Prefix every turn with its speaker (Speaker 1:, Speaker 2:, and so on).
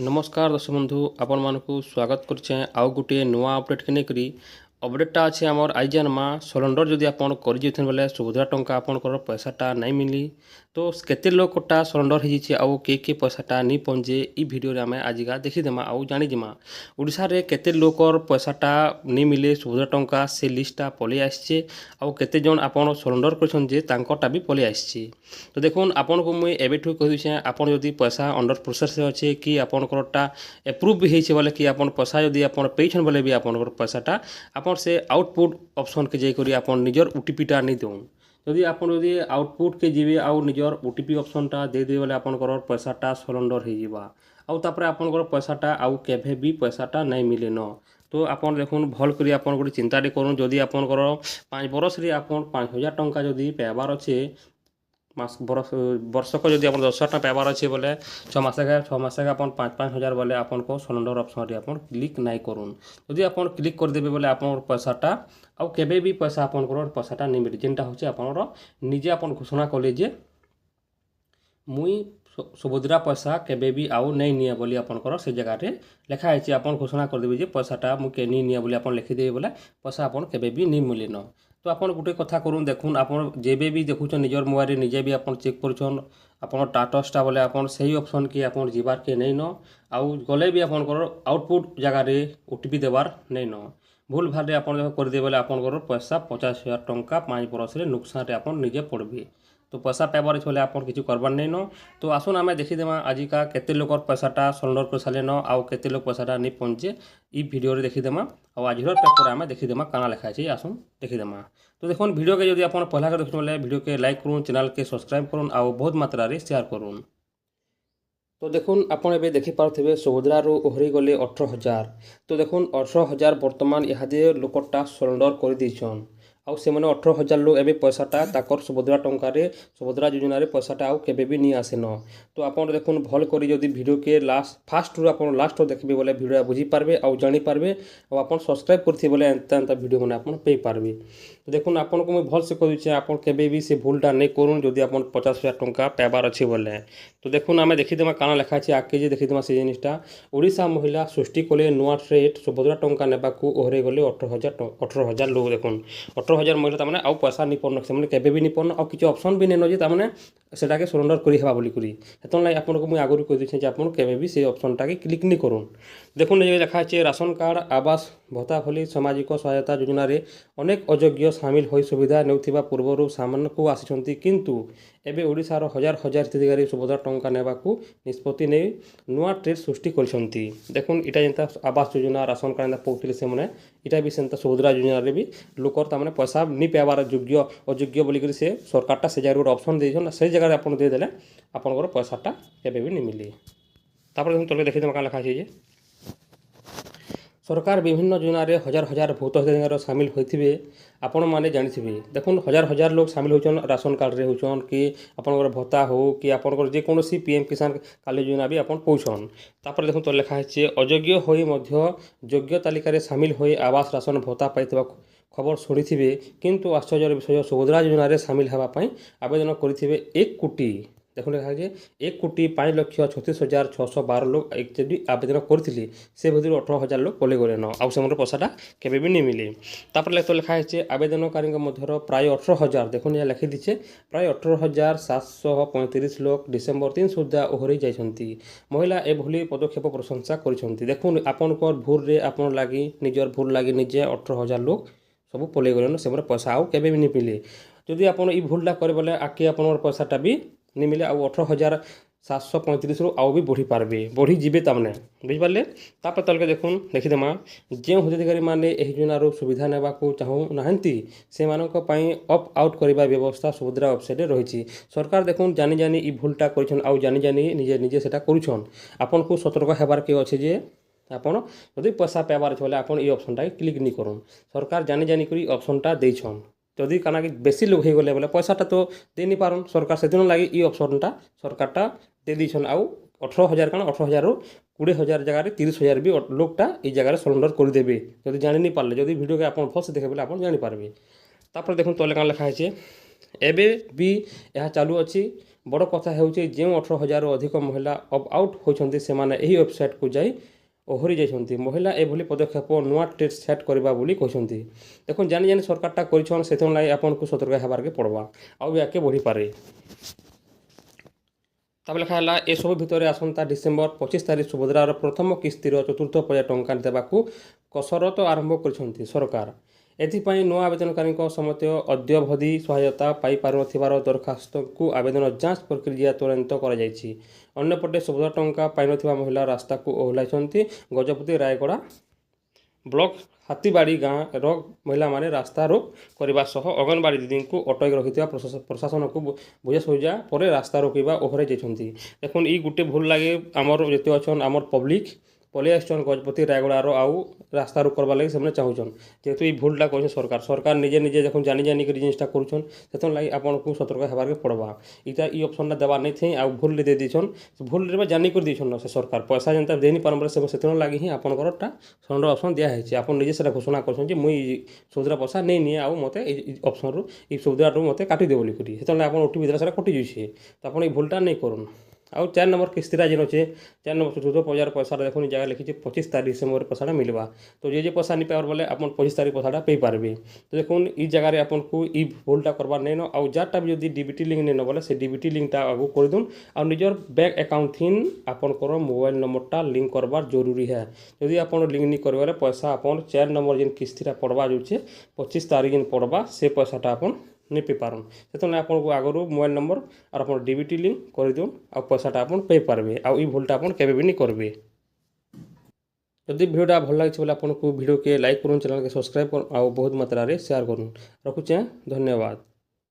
Speaker 1: नमस्कार दर्शक बंधु आपण मानकु स्वागत करछे आउ गुटे नुआ अपडेट के नेकरी अपडेटटा अच्छे आमर आई जानमा सिलेंडर जदि आपण कर जेथन बेले 14 टंका आपनकर पैसाटा नहीं मिली तो केते लोकटा सिलेंडर हिजिछे आउ के पैसाटा नहीं पहुँचे ई वीडियो रे आमे आजिका देखिदेमा आउ जानिजिमा ओडिशा रे केते लोकर पैसाटा नहीं मिले 14 टंका से लिस्टटा पलि आछे आउ केते जन आपण सिलेंडर करछन जे तांकटा भी पलि आछे। तो देखुन आपन को मुई एबेठु कहि दिछे आपण जदि पैसा अंडर प्रोसेस रे अच्छे कि आपनकरटा एप्रूव भी हेइछे बोले कि आपन पैसा जदि आपण पेइछन बोले भी आपनकर पैसाटा आपन से आउटपुट ऑप्शन के जाई करी आपन निजर ओटीपीटा नहीं दउन जदि आपन जदि आउटपुट के जीवे आउ निजर ओटीपी ऑप्शनटा दे दे बोले आपनकर पैसाटा सरेंडर हो जिबा आउ तापर आपनकर पैसाटा आउ केभे भी पैसाटा नहीं मिले न। तो आपन देखुन भल करी आपन गोटे चिंता करूँ जदि आपनकर 5 बरस रे आपन 5000 टंका जदि पेबार अच्छे मास वर्षक जदि आप 10 टका पेबार अच्छे बोले 6 मास अपन 5,000 बोले आपन को सिलेंडर ऑप्शन रे अपन क्लिक नहीं करूँ जदि अपन क्लिक करदेवे बोले आपन पैसाटा आउ केबे भी पैसा आपन पैसाटा नहीं मिले जेनटा होचे आपन निजे अपन घोषणा कले जे मुई सुभद्रा पैसा केबे भी आउ नहीं निया बोली आपनकर से जगह रे लिखा है आपन घोषणा करदेवे जे पैसाटा मु के नहीं निया बोली आपन लिखिदेवे बोले पैसा आपन केबे भी नहीं मिले न। तो आपन गोटे कथा करूँ देखुन आपन जेबे भी देखुछन निजर मोबाइल निजे भी आपन चेक करूछन आपन टाटसटा बोले आपन सही ऑप्शन के आपन जीवार के नहीं न आउ गले भी आपनकर आउटपुट जगह रे ओटीपी देवार नहीं न भूल भाल आपन करदे बोले आपनकर पैसा 50,000 टंका 5 बरस रे नुकसान रे आपन निजे पड़बे। तो पैसा पेबार बोले आपन किछु करबार नहीं न। तो आसुन आमे देखिदेमा आजिका केते लोकर पैसाटा सिलेंडर कर साले न आउ केते लोक पैसाटा नहीं पहुँचे ई वीडियो रे देखिदेमा आउ आज पेपर आमे देखिदेमा काना लिखा है आसुन देखिदेमा। तो देखुन वीडियो के जदि आपन पहला के देखुन बोले वीडियो के लाइक करूँ चैनल के सब्सक्राइब करूँ आउ बहुत मात्रा रे शेयर करूँ। तो देखुन आपन एबे देखि पारथिबे सुभद्रा रो ओहरी गले 18,000 तो देखुन 18,000 वर्तमान इहादे लोकटा सिलेंडर कर दिछन आउ से मैंने 18,000 लोग एवं पैसाटा ताकर सुभद्रा टंकार सुभद्रा योजन पैसाटा आउ केबे भी नहीं आसे न। तो आपन देखुन भल करी जदि वीडियो के फास्ट रू आप लास्ट देखिए बोले वीडियो बुझीपारे आउ जानीपारे और आप सब्सक्राइब करते बोले एंता एंता वीडियो मैंने आप पारे। तो देखुन आपन को मुझे भल से कहे आप केबे भी से भूलटा नहीं करूँ जदि आप 50,000 टंका पेबार अच्छे बोले। तो देखुन आम देखीदेमा काना लिखा है आगे जे देखीदेमा से जिनिसटा ओडिशा महिला सृष्टि कले नुआ ट्रेड सुभद्रा टंका नेबाकू ओहरे गले 18,000 लोग देखुन 18,000 महिला तामाने आउ पैसा नहीं पड़न से केबे भी नहीं पड़न आउ किसी ऑप्शन भी नहीं जे तामाने सेटाके सरेंडर करी हेबा बोली करी हेतन लाई आपन को मुई आगुरी कहि दिछे जे आपन केबे भी से ऑप्शनटा के क्लिक नहीं करूँ। देखुन ये लिखा है राशन कार्ड आवास भत्ता भली सामाजिक सहायता योजना रे अनेक अयोग्य सामिल होई सुविधा नेउथिबा पूर्वरु सामान्य को आसिछंती किंतु एबे ओडिशार हजार हजार हिताधिकारी सुभद्रा टंका नेबाकू निष्पत्ति नै नुआ ट्रेड सृष्टि करछंती। देखुन इटा जेंता आवास योजना राशन कार्ड पौथिले से माने इटा भी सेंता सुभद्रा योजना रे भी लोकर ता माने पैसा नि पेबार योग्य अयोग्य बोली करी से सरकारटा से जगह ऑप्शन देछन से जगह आपन दे देले आपनकर पैसाटा केबे भी नि मिली। तापर देखुन तले देखि देमा का लिखा छै जे सरकार विभिन्न योजना रे हजार हजार भूत हिताधिकारी सामिल होइथिबे आपण माने जानिथिबे। देखुन हजार हजार लोग सामिल होचन राशन कार्ड रे होचन कि आपनकर भत्ता हो कि आपनकर जे कोनोसी पीएम किसान काली योजना भी आपन पौछन। तापर देखुन तो लिखा है अयोग्य होई मध्य योग्य तालिका रे सामिल होई आवास राशन भत्ता पाइथिबा खबर शुणिथिबे किंतु आश्चर्यर विषय सुभद्रा योजना रे सामिल हेबा पई आवेदन करिथिबे 1 कोटी देखो लिखा है 1,05,36,612 लोग एक्चुअली आवेदन करथिले से भीतर 18,000 लोग पले गले न आउ से पैसाटा केबे भी नहीं मिले। तापर तो लिखा है आवेदनकारी मध्य प्राय 18,000 देखो ये लिखि दीचे प्राय 18,735 लोग डिसेम्बर 3 सुधा ओहरी जाइछंती महिला एभली पदक्षेप प्रशंसा करिछंती। देखो आपनकर भूल रे आपन लागी निजर भूल लागी निजे 18,000 लोग सब पले गले न से पैसा आउ केबे भी नहीं मिले जदि आपन ई भूलटा करे बोले आके आपन पैसाटा भी नहीं मिले आउ 18,735 रु आउ भी बढ़ी पारबे बढ़ी जीवे तामने बुझिपारे। तापर तलके देखुन देखिदेमा जे हिताधिकारी माने एही योजनार सुविधा नेबाकू चाहू नाहंती से मानक पई अप आउट करबा व्यवस्था सुभद्रा वेबसाइट रे रहिछि। सरकार देखुन जानी जानी ई भूलटा करछन आउ जानी जानी निजे निजे सेटा करूछन आपन को सतर्क हेबार के अछि जे आपन जदि पैसा पेबार छै बोले आपन ई ऑप्शनटा क्लिक नहीं करूँ सरकार जानी जानी करी ऑप्शनटा देछन जदि काना कि बेसी लोग हो गले बोले पैसाटा तो दे नहीं पारन सरकार से दिन लगे ई ऑप्शनटा सरकारटा दे दीछन आउ 18,000 काना 18,000 रु 20,000 जगह 30,000 भी लोकटा ई जगह सरेंडर कर देबे जदि जानि नहीं पारले जदि वीडियो के आपन फल से देखे बोले आपन जानि पारबे। तापर देखुन तले काना लिखा है एबे भी यह चालू अच्छी ବଡ଼ କଥା ହେଉଛି ଯେଉଁ 18,000ରୁ ଅଧିକ ମହିଳା ଅପ୍ ଆଉଟ୍ ହୋଇଛନ୍ତି ସେମାନେ ଏହି ୱେବସାଇଟ୍କୁ ଯାଇ ଓହରି ଯାଇଛନ୍ତି। ମହିଳା ଏଭଳି ପଦକ୍ଷେପ ନୂଆ ଟ୍ରେଣ୍ଡ ସେଟ୍ କରିବା ବୋଲି କହିଛନ୍ତି। ଦେଖୁନ୍ ଜାନି ଜାନି ସରକାରଟା କରିଛନ୍, ସେଥିର୍ଲାଗି ଆପଣଙ୍କୁ ସତର୍କ ହେବାର୍କେ ପଡ଼ବା, ଆଉ ବି ଆଗ୍କେ ବଢ଼ିପାରେ। ତାପରେ ଲେଖା ହେଲା ଏସବୁ ଭିତରେ ଆସନ୍ତା ଡିସେମ୍ବର 25 ତାରିଖ ସୁଭଦ୍ରାର ପ୍ରଥମ କିସ୍ତିର ଚତୁର୍ଥ ପର୍ଯ୍ୟାୟ ଟଙ୍କା ଦେବାକୁ କସରତ ଆରମ୍ଭ କରିଛନ୍ତି ସରକାର। ଏଥିପାଇଁ ନୂଆ ଆବେଦନକାରୀଙ୍କ ସମେତ ଅଦ୍ୟାବଧି ସହାୟତା ପାଇପାରୁନଥିବାର ଦରଖାସ୍ତକୁ ଆବେଦନ ଯାଞ୍ଚ ପ୍ରକ୍ରିୟା ତ୍ୱରାନ୍ୱିତ କରାଯାଇଛି। ଅନ୍ୟପଟେ ସୁଭଦ୍ରା ଟଙ୍କା ପାଇନଥିବା ମହିଳା ରାସ୍ତାକୁ ଓହ୍ଲାଇଛନ୍ତି। ଗଜପତି ରାୟଗଡ଼ା ବ୍ଲକ ହାତୀବାଡ଼ି ଗାଁର ମହିଳାମାନେ ରାସ୍ତାରୋକ କରିବା ସହ ଅଙ୍ଗନବାଡ଼ି ଦିଦିଙ୍କୁ ଅଟକି ରଖିଥିବା ପ୍ରଶାସନକୁ ବୁଝାସୁଝା ପରେ ରାସ୍ତା ରୋକିବା ଓହରାଇ ଯାଇଛନ୍ତି। ଦେଖୁନ୍ ଇ ଗୁଟେ ଭୁଲ ଲାଗି ଆମର ଯେତେ ଅଛନ୍ ଆମର ପବ୍ଲିକ ପଳେଇ ଆସିଛନ୍ ଗଜପତି ରାୟଗଡ଼ାର ଆଉ ରାସ୍ତା ରୋକ କରବାର୍ ଲାଗି ସେମାନେ ଚାହୁଁଛନ୍। ଯେହେତୁ ଇ ଭୁଲଟା କରିଛନ୍ ସରକାର ନିଜେ ନିଜେ ଦେଖୁନ୍ ଜାନି ଜାନିକରି ଜିନିଷଟା କରୁଛନ୍, ସେଥିର୍ଲାଗି ଆପଣଙ୍କୁ ସତର୍କ ହେବାର୍କେ ପଡ଼ବା। ଇଟା ଇ ଅପସନ୍ଟା ଦେବାର୍ ନାଇଁ ଥାଇ ଆଉ ଭୁଲରେ ଦେଇ ଦେଇଛନ୍, ଭୁଲରେ ବା ଜାନିକରି ଦେଇଛନ୍ ସେ ସରକାର ପଇସା ଯେନ୍ତା ଦେଇନି ପାରନ୍ ବୋଲେ ସେଥିର୍ ଲାଗି ହିଁ ଆପଣଙ୍କରଟା ସରେଣ୍ଡର ଅପସନ୍ ଦିଆହେଇଛି। ଆପଣ ନିଜେ ସେଟା ଘୋଷଣା କରୁଛନ୍ ଯେ ମୁଇଁ ସୁଭଦ୍ରା ପଇସା ନେଇ ନିଏ ଆଉ ମୋତେ ଏଇ ଅପସନ୍ରୁ ଇ ସୁଭଦ୍ରାରୁ ମୋତେ କାଟିଦିଅ ବୋଲିକରି, ସେଥିର୍ଲାଗି ଆପଣ ଓଟିପି ଦେଲେ ସେଟା କଟିଯାଉଛେ। ତ ଆପଣ ଏଇ ଭୁଲଟା ନେଇ କରୁନ୍। ଆଉ 4 ନମ୍ବର କିସ୍ତିଟା ଯେନ୍ ଅଛେ 4 ନମ୍ବର ଚତୁର୍ଥ ପର୍ଯ୍ୟାୟର ପଇସାଟା ଦେଖୁନ୍ ଜାଗା ଲେଖିଛେ 25 ତାରିଖ ଡିସେମ୍ବର ପଇସାଟା ମିଲ୍ବା। ତ ଯେ ପଇସା ନେଇ ପାଇବାର ବୋଲେ ଆପଣ 25 ତାରିଖ ପଇସାଟା ପାଇପାରିବେ। ତ ଦେଖୁନ୍ ଇ ଜାଗାରେ ଆପଣଙ୍କୁ ଇ ଭୁଲଟା করবার নেই ন, ଆଉ যারটা ବି যদি ডিবিটি লিঙ্ক নেই ন ବୋଲେ ସେ ডিবিটি লিঙ্কটা আগে କରିଦଉନ୍। ଆଉ ନିଜର ବ୍ୟାଙ୍କ ଆକାଉଣ୍ଟ ଥିନ୍ ଆପଣଙ୍କର ମୋବାଇଲ ନମ୍ବରଟା ଲିঙ্ক করবার জরুরি হ্যাঁ। যদি ଆପଣ লিঙ্ক ନି କରିବାରେ ପଇସା ଆପଣ 4 ନମ୍ବର ଯେନ୍ କିସ୍ତିଟା ପଡ଼ବା ଯାଉଛେ 25 ତାରିଖ ଯେନ୍ ପଡ଼ବା ସେ ପଇସାଟା ଆପଣ ନେଇ ପାଇପାରୁନ୍। ସେଥିର୍ଲାଗି ଆପଣଙ୍କୁ ଆଗରୁ ମୋବାଇଲ ନମ୍ବର আর ଆପଣ ডিবিটি লিঙ্ক କରିଦିଉନ୍ ଆଉ ପଇସାଟା ଆପଣ ପାଇପାରିବେ। ଆଉ ଇ ଭୁଲଟା ଆପଣ କେବେ ବି ନି করবে। ଯଦି ଭିଡ଼ିଓଟା ଭଲ ଲାଗିଛି ବୋଲେ ଆପଣଙ୍କୁ ଭିଡ଼ିଓକେ ଲାଇକ୍ କରୁନ୍, ଚ୍ୟାନେଲକେ ସବସ୍କ୍ରାଇବ୍ କରୁନ୍ ଆଉ ବହୁତ ମାତ୍ରାରେ ସେୟାର କରୁନ୍। ରଖୁଛେଁ, ଧନ୍ୟବାଦ।